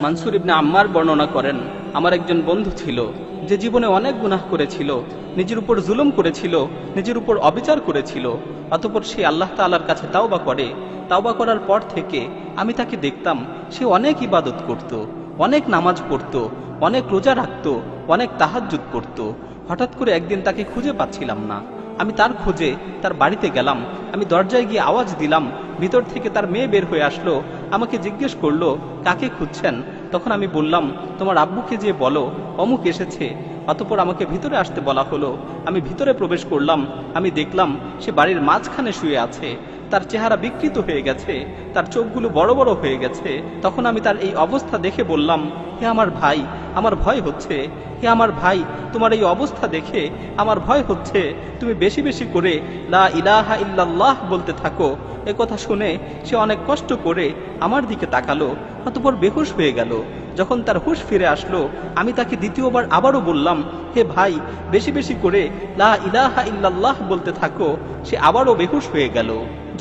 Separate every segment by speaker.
Speaker 1: মানসুর ইবনে আম্মার বর্ণনা করেন, আমার একজন বন্ধু ছিল যে জীবনে অনেক গুনাহ করেছিল, নিজের উপর জুলুম করেছিল, নিজের উপর অবিচার করেছিল। অতঃপর সে আল্লাহ তাআলার কাছে তাওবা করে। তাওবা করার পর থেকে আমি তাকে দেখতাম সে অনেক ইবাদত করত, অনেক নামাজ পড়ত, অনেক রোজা রাখত, অনেক তাহাজ্জুদ পড়ত। হঠাৎ করে একদিন তাকে খুঁজে পাচ্ছিলাম না। আমি তার খোঁজে তার বাড়িতে গেলাম। আমি দরজায় গিয়ে আওয়াজ দিলাম, ভিতর থেকে তার মেয়ে বের হয়ে আসলো। আমাকে জিজ্ঞেস করলো, কাকে খুঁজছেন? তখন আমি বললাম, তোমার আব্বুকে যে বলো অমুক এসেছে। অতঃপর আমাকে ভিতরে আসতে বলা হলো। আমি ভিতরে প্রবেশ করলাম। আমি দেখলাম সে বাড়ির মাঝখানে শুয়ে আছে। তার চেহারা বিকৃত হয়ে গেছে, তার চোখগুলো বড় বড় হয়ে গেছে। তখন আমি তার এই অবস্থা দেখে বললাম, হে আমার ভাই, আমার ভয় হচ্ছে। হে আমার ভাই, তোমার এই অবস্থা দেখে আমার ভয় হচ্ছে। তুমি বেশি বেশি করে লা ইলাহা ইল্লাল্লাহ বলতে থাকো। এ কথা শুনে সে অনেক কষ্ট করে আমার দিকে তাকালো, অতঃপর বেহুশ হয়ে গেল। যখন তার হুঁশ ফিরে আসলো, আমি তাকে দ্বিতীয়বার আবারও বললাম, হে ভাই, বেশি বেশি করে লা ইলাহা ইল্লাল্লাহ বলতে থাকো। সে আবারও বেহুশ হয়ে গেল।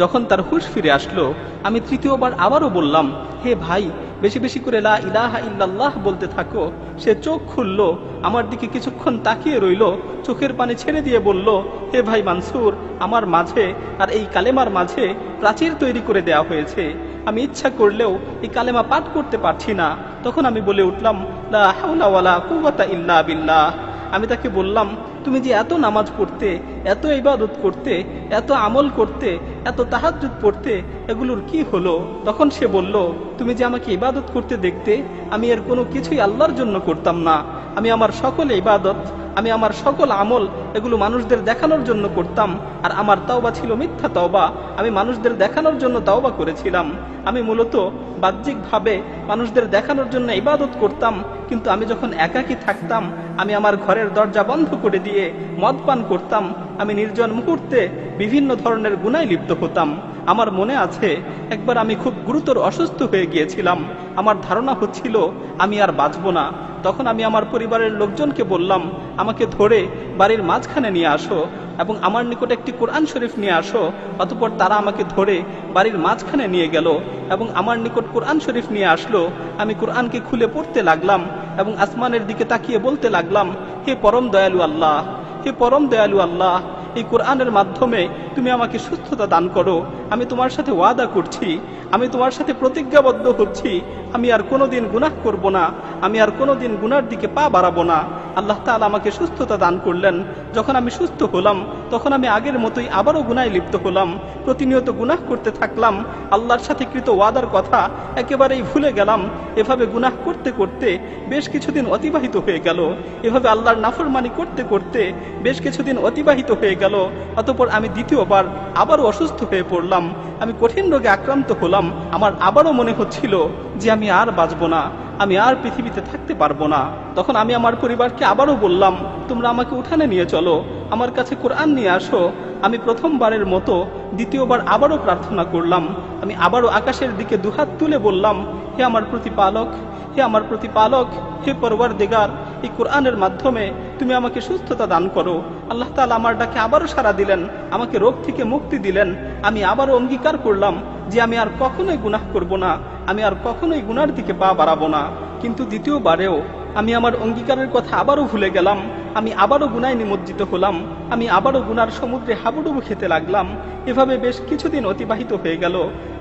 Speaker 1: যখন তার হুঁশ ফিরে আসলো, আমি তৃতীয়বার আবারও বললাম, হে ভাই, বেশি বেশি করে লা ইলাহা ইল্লাল্লাহ বলতে থাকো। সে চোখ খুলল, আমার দিকে কিছুক্ষণ তাকিয়ে রইল, চোখের পানি ছেড়ে দিয়ে বলল, হে ভাই মানসুর, আমার মাঝে আর এই কালেমার মাঝে প্রাচীর তৈরি করে দেয়া হয়েছে। আমি ইচ্ছা করলেও এই কালেমা পাঠ করতে পারছি না। তখন আমি বলে উঠলাম, লা হাওলা ওয়ালা কুওয়াতা ইল্লা বিল্লাহ। আমি তাকে বললাম, তুমি যে এত নামাজ পড়তে, এত ইবাদত করতে, এত আমল করতে, এত তাহাজ্জুদ পড়তে, এগুলোর কি হলো? তখন সে বলল, তুমি যে আমাকে ইবাদত করতে দেখতে, আমি এর কোনো কিছুই আল্লাহর জন্য করতাম না। আমি আমার সকল ইবাদত, আমি আমার সকল আমল এগুলো মানুষদের দেখানোর জন্য করতাম। আর আমার তাওবা ছিল মিথ্যা তাওবা। আমি মানুষদের দেখানোর জন্য তাওবা করেছিলাম। আমি মূলত বাহ্যিকভাবে মানুষদের দেখানোর জন্য ইবাদত করতাম, কিন্তু আমি যখন একাকী থাকতাম, আমি আমার ঘরের দরজা বন্ধ করে দিয়ে মদ পান করতাম। আমি নির্জন মুহূর্তে বিভিন্ন ধরনের গুনায় লিপ্ত হতাম। আমার মনে আছে, একবার আমি খুব গুরুতর অসুস্থ হয়ে গিয়েছিলাম। আমার ধারণা হচ্ছিল আমি আর বাঁচব না। তখন আমি আমার পরিবারের লোকজনকে বললাম, আমাকে ধরে বাড়ির মাঝখানে নিয়ে আসো এবং আমার নিকট একটি কোরআন শরীফ নিয়ে আসো। অতঃপর তারা আমাকে ধরে বাড়ির মাঝখানে নিয়ে গেল এবং আমার নিকট কোরআন শরীফ নিয়ে আসলো। আমি কোরআনকে খুলে পড়তে লাগলাম এবং আসমানের দিকে তাকিয়ে বলতে লাগলাম, হে পরম দয়ালু আল্লাহ, হে পরম দয়ালু আল্লাহ, এই কোরআনের মাধ্যমে তুমি আমাকে সুস্থতা দান করো। আমি তোমার সাথে ওয়াদা করছি, আমি তোমার সাথে প্রতিজ্ঞাবদ্ধ হচ্ছি, আমি আর কোনোদিন গুনাহ করব না, আমি আর কোনোদিন গুনার দিকে পা বাড়াবো না। আল্লাহ তাআলা আমাকে সুস্থতা দান করলেন। যখন আমি সুস্থ হলাম, তখন আমি আগের মতোই আবারও গুনায় লিপ্ত হলাম। প্রতিনিয়ত গুনাহ করতে থাকলাম। আল্লাহর সাথে কৃত ওয়াদার কথা একেবারেই ভুলে গেলাম। এভাবে গুনাহ করতে করতে বেশ কিছুদিন অতিবাহিত হয়ে গেল। এভাবে আল্লাহর নাফরমানি করতে করতে বেশ কিছুদিন অতিবাহিত হয়ে গেল। অতঃপর আমি দ্বিতীয়বার আবারও অসুস্থ হয়ে পড়লাম। আমি কঠিন রোগে আক্রান্ত হলাম। আমার আবারও মনে হচ্ছিল যে আমি আর বাঁচব না, আমি আর পৃথিবীতে থাকতে পারবো না। তখন আমি আমার পরিবারকে আবারও বললাম, তোমরা আমাকে উঠানে নিয়ে চলো, আমার কাছে কোরআন নিয়ে আসো। আমি প্রথমবারের মতো দ্বিতীয়বার আবারও প্রার্থনা করলাম। আমি আবারও আকাশের দিকে দুহাত তুলে বললাম, হে আমার প্রতিপালক, হে আমার প্রতিপালক, হে পরওয়ারদিগার, এই কোরআনের মাধ্যমে তুমি আমাকে সুস্থতা দান করো। আল্লাহ তাআলা আমার ডাকে আবারও সাড়া দিলেন, আমাকে রোগ থেকে মুক্তি দিলেন। আমি আবারও অঙ্গীকার করলাম যে আমি আর কখনোই গুনাহ করব না, আমি আর কখনোই গুনার দিকে পা বাড়াবো না। কিন্তু দ্বিতীয়বারেও আমি আমার অঙ্গীকারের কথা আবারও ভুলে গেলাম। আমি আবারও গুনায় নিমজ্জিত হলাম। আমি আবারও গুনার সমুদ্রে হাবুডুবু খেতে লাগলাম। এভাবে বেশ কিছুদিন অতিবাহিত হয়ে গেল।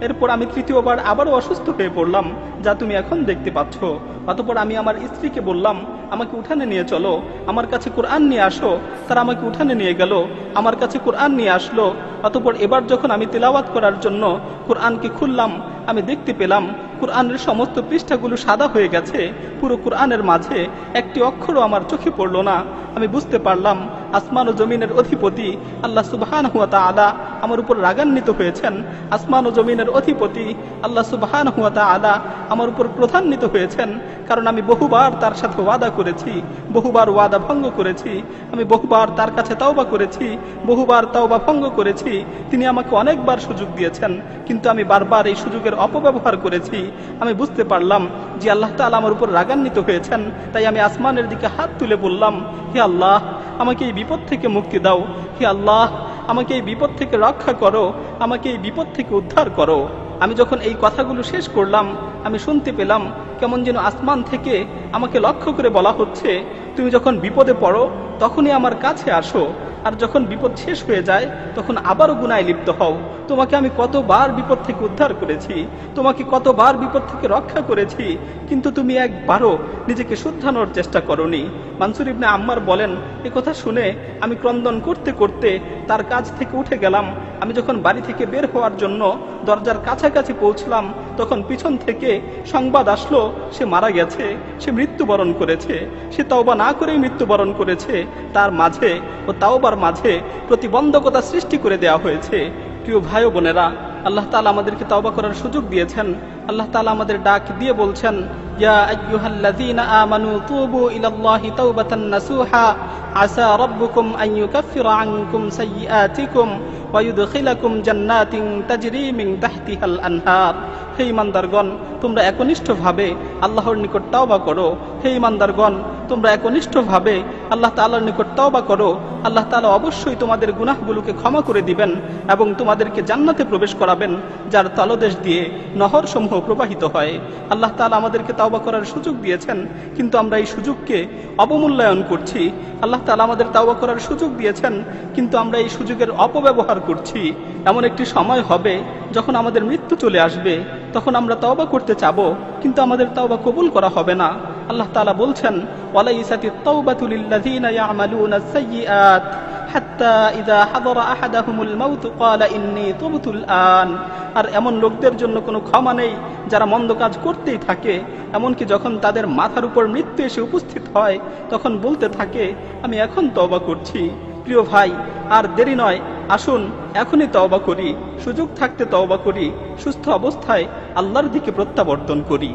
Speaker 1: এরপর আমি তৃতীয়বার আবারও অসুস্থ হয়ে পড়লাম, যা তুমি এখন দেখতে পাচ্ছ। অতঃপর আমি আমার স্ত্রীকে বললাম, আমাকে উঠানে নিয়ে চলো, আমার কাছে কোরআন নিয়ে আসো। তারা আমাকে উঠানে নিয়ে গেল, আমার কাছে কোরআন নিয়ে আসলো। অতঃপর এবার যখন আমি তিলাওয়াত করার জন্য কোরআনকে খুললাম, আমি দেখতে পেলাম কোরআনের সমস্ত পৃষ্ঠাগুলো সাদা হয়ে গেছে। পুরো কোরআনের মাঝে একটি অক্ষরও আমার চোখে পড়ল না। আমি বুঝতে পারলাম আসমান ও জমিনের অধিপতি আল্লাহ সুবহানাহু ওয়া তাআলা আমার উপর রাগান্বিত হয়েছেন। আসমান ও জমিনের অধিপতি আল্লাহ সুবহানাহু ওয়া তাআলা আমার উপর ক্রোধান্বিত হয়েছেন, কারণ আমি বহুবার তার সাথে ওয়াদা করেছি, বহুবার ওয়াদা ভঙ্গ করেছি। আমি বহুবার তার কাছে তাওবা করেছি, বহুবার তাওবা ভঙ্গ করেছি। তিনি আমাকে অনেকবার সুযোগ দিয়েছেন, কিন্তু আমি বারবার এই সুযোগের অপব্যবহার করেছি। আমি বুঝতে পারলাম যে আল্লাহ তাআলা আমার উপর রাগান্বিত হয়েছেন। তাই আমি আসমানের দিকে হাত তুলে বললাম, হে আল্লাহ, আমাকে এই বিপদ থেকে মুক্তি দাও। হে আল্লাহ, আমাকে এই বিপদ থেকে রক্ষা করো, আমাকে এই বিপদ থেকে উদ্ধার করো। আমি যখন এই কথাগুলো শেষ করলাম, আমি শুনতে পেলাম কেমন যেন আসমান থেকে আমাকে লক্ষ্য করে বলা হচ্ছে, তুমি যখন বিপদে পড়ো তখনই আমার কাছে আসো, আর যখন বিপদ শেষ হয়ে যায় তখন আবারও গুনায় লিপ্ত হও। তোমাকে আমি কতবার বিপদ থেকে উদ্ধার করেছি, তোমাকে কতবার বিপদ থেকে রক্ষা করেছি, কিন্তু তুমি একবারও নিজেকে শুধরানোর চেষ্টা করনি। মানসুর ইবনে আম্মার বলেন, এ কথা শুনে আমি ক্রন্দন করতে করতে তার কাছ থেকে উঠে গেলাম। আমি যখন বাড়ি থেকে বের হওয়ার জন্য দরজার কাছাকাছি পৌঁছলাম, তখন পিছন থেকে সংবাদ আসলো সে মারা গেছে, সে মৃত্যুবরণ করেছে। সে তওবা না করেই মৃত্যুবরণ করেছে। তার মাঝে ও তাওবার মাঝে প্রতিবন্ধকতা সৃষ্টি করে দেওয়া হয়েছে। প্রিয় ভাই ও বোনেরা, আল্লাহ তাআলা আমাদেরকে তওবা করার সুযোগ দিয়েছেন। আল্লাহ তাআলা আমাদের ডাক দিয়ে বলছেন, ইয়া আইয়ুহাল্লাযীনা আমানু তুবু ইলাল্লাহি তাওবাতান নাসুহা আসা রাব্বুকুম আন ইউকাফফিরা আনকুম সাইয়্যাতিকুম ওয়া ইউদখিলাকুম জান্নাতিন তাজরি মিন তাহতিহাল আনহার। হে ঈমানদারগণ, তোমরা একনিষ্ঠভাবে আল্লাহর নিকট তওবা করো। হে ঈমানদারগণ, তোমরা একনিষ্ঠভাবে আল্লাহ তাআলার নিকট তওবা করো। আল্লাহ তাআলা অবশ্যই তোমাদের গুনাহগুলোকে ক্ষমা করে দিবেন এবং তোমাদেরকে জান্নাতে প্রবেশ করাবেন, যার তলদেশ দিয়ে নহরসমূহ প্রবাহিত হয়। আল্লাহ তাআলা আমাদেরকে তওবা করার সুযোগ দিয়েছেন, কিন্তু আমরা এই সুযোগকে অবমূল্যায়ন করছি। আল্লাহ তাআলা আমাদের তওবা করার সুযোগ দিয়েছেন, কিন্তু আমরা এই সুযোগের অপব্যবহার করছি। এমন একটি সময় হবে যখন আমাদের মৃত্যু চলে আসবে, তখন আমরা তওবা করতে চাবো, কিন্তু আমাদের তওবা কবুল করা হবে না। আল্লাহ তাআলা বলছেন, ওয়ালাইসাতিত তাওবাতু লিল্লাযীনা ইয়ামালুনাস সাইয়্যাত হাত্তা ইযা হাদারা আহাদাহুমুল মাউত ক্বালা ইন্নী তুবতুল আন। আর এমন লোকদের জন্য কোনো ক্ষমা নেই যারা মন্দ কাজ করতেই থাকে, এমনকি যখন তাদের মাথার উপর মৃত্যু এসে উপস্থিত হয় তখন বলতে থাকে, আমি এখন তওবা করছি। প্রিয় ভাই, আর দেরি নয়, আসুন এখনই তওবা করি, সুযোগ থাকতে তওবা করি, সুস্থ অবস্থায় আল্লাহর দিকে প্রত্যাবর্তন করি।